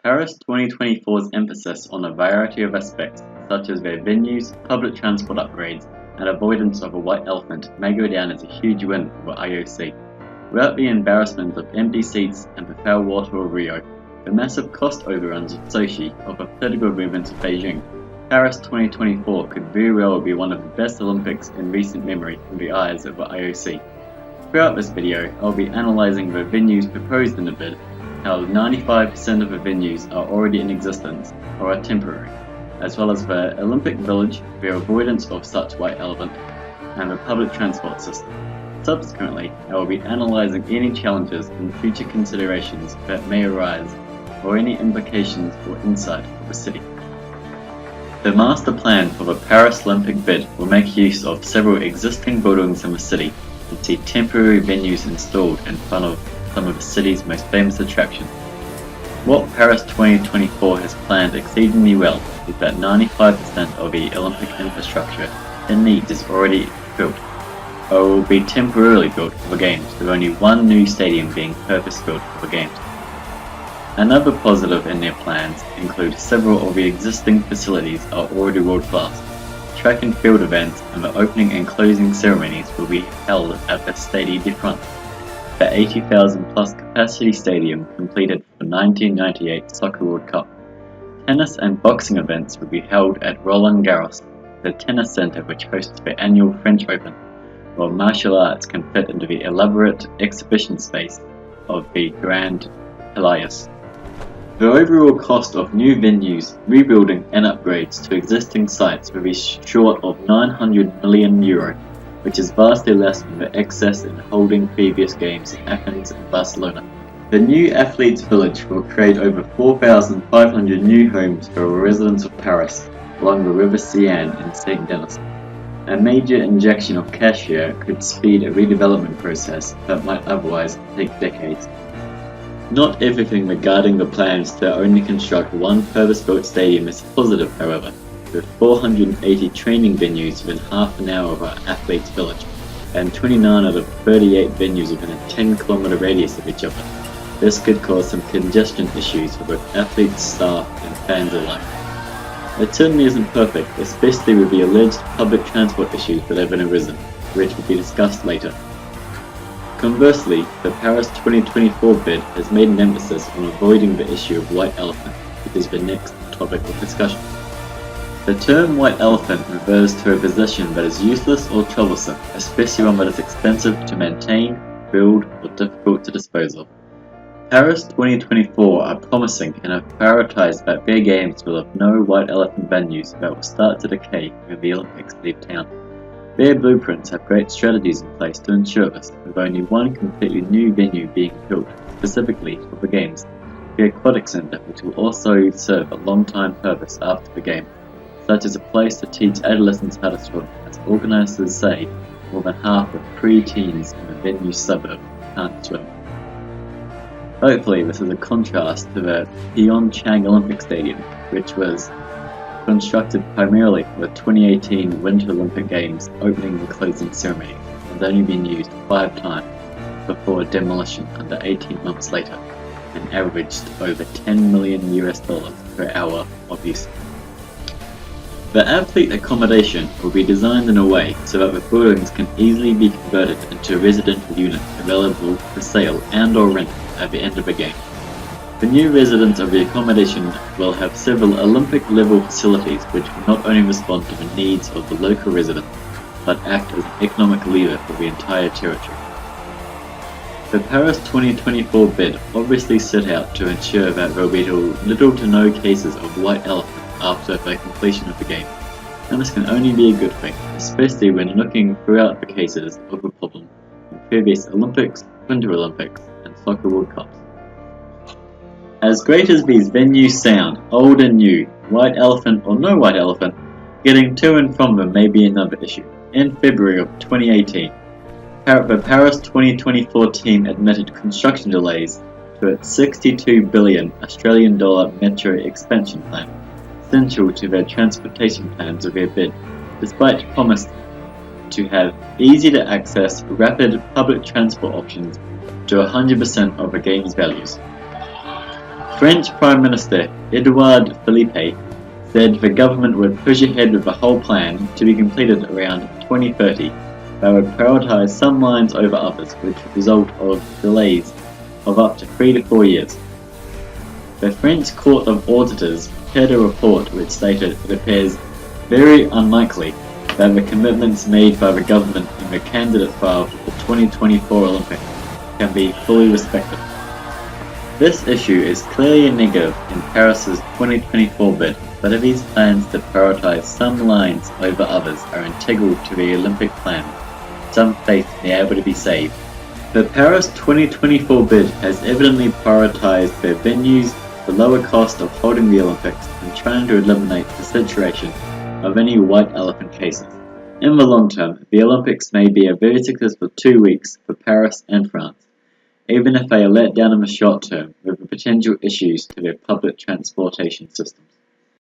Paris 2024's emphasis on a variety of aspects, such as their venues, public transport upgrades, and avoidance of a white elephant, may go down as a huge win for IOC. Without the embarrassment of empty seats and the foul water of Rio, the massive cost overruns of Sochi, or the political movements of Beijing, Paris 2024 could very well be one of the best Olympics in recent memory in the eyes of the IOC. Throughout this video, I'll be analysing the venues proposed in the bid, how 95% of the venues are already in existence or are temporary, as well as the Olympic Village, the avoidance of such white elephant, and the public transport system. Subsequently, I will be analysing any challenges and future considerations that may arise, or any implications or insight for the city. The master plan for the Paris Olympic bid will make use of several existing buildings in the city and see temporary venues installed in front of some of the city's most famous attractions. What Paris 2024 has planned exceedingly well is that 95% of the Olympic infrastructure it needs is already built, or will be temporarily built for the Games, with only one new stadium being purpose-built for the Games. Another positive in their plans include several of the existing facilities are already world-class. Track and field events and the opening and closing ceremonies will be held at the Stade de France, the 80,000 plus capacity stadium completed for the 1998 Soccer World Cup. Tennis and boxing events will be held at Roland Garros, the tennis centre which hosts the annual French Open, while martial arts can fit into the elaborate exhibition space of the Grand Palais. The overall cost of new venues, rebuilding and upgrades to existing sites will be short of €900 million, which is vastly less than the excess in holding previous games in Athens and Barcelona. The new Athletes Village will create over 4,500 new homes for residents of Paris along the River Seine in St. Denis. A major injection of cash here could speed a redevelopment process that might otherwise take decades. Not everything regarding the plans to only construct one purpose-built stadium is positive, however, with 480 training venues within half an hour of our Athletes Village, and 29 out of 38 venues within a 10-kilometer radius of each other. This could cause some congestion issues for both athletes, staff, and fans alike. It certainly isn't perfect, especially with the alleged public transport issues that have arisen, which will be discussed later. Conversely, the Paris 2024 bid has made an emphasis on avoiding the issue of white elephant, which is the next topic of discussion. The term white elephant refers to a possession that is useless or troublesome, especially one that is expensive to maintain, build, or difficult to dispose of. Paris 2024 are promising and have prioritized that their games will have no white elephant venues that will start to decay when the Olympics leave town. Their blueprints have great strategies in place to ensure this, with only one completely new venue being built specifically for the Games, the Aquatic Centre, which will also serve a long-time purpose after the game, such as a place to teach adolescents how to swim, as organisers say more than half of pre-teens in the venue suburb can't swim. Hopefully this is a contrast to the Pyeongchang Olympic Stadium, which was constructed primarily for the 2018 Winter Olympic Games opening and closing ceremony, and has only been used 5 times before demolition under 18 months later, and averaged over $10 million per hour of use. The athlete accommodation will be designed in a way so that the buildings can easily be converted into a residential unit available for sale and or rent at the end of the game. The new residents of the accommodation will have several Olympic-level facilities which will not only respond to the needs of the local residents, but act as an economic lever for the entire territory. The Paris 2024 bid obviously set out to ensure that there will be little to no cases of white elephant after the completion of the game, and this can only be a good thing, especially when looking throughout the cases of the problem in previous Olympics, Winter Olympics, and Soccer World Cups. As great as these venues sound, old and new, white elephant or no white elephant, getting to and from them may be another issue. In February of 2018, the Paris 2024 team admitted construction delays to its $62 billion Australian metro expansion plan, essential to their transportation plans of their bid, despite promise to have easy to access, rapid public transport options to 100% of the game's values. French Prime Minister Edouard Philippe said the government would push ahead with the whole plan to be completed around 2030. They would prioritise some lines over others, which would result of delays of up to 3 to 4 years. The French Court of Auditors prepared a report which stated it appears very unlikely that the commitments made by the government in the candidate file for the 2024 Olympics can be fully respected. This issue is clearly a negative in Paris's 2024 bid, but these plans to prioritise some lines over others are integral to the Olympic plan. Some faith may be able to be saved. The Paris 2024 bid has evidently prioritised the venues, the lower cost of holding the Olympics, and trying to eliminate the situation of any white elephant cases. In the long term, the Olympics may be a very successful 2 weeks for Paris and France, even if they are let down in the short term with the potential issues to their public transportation system.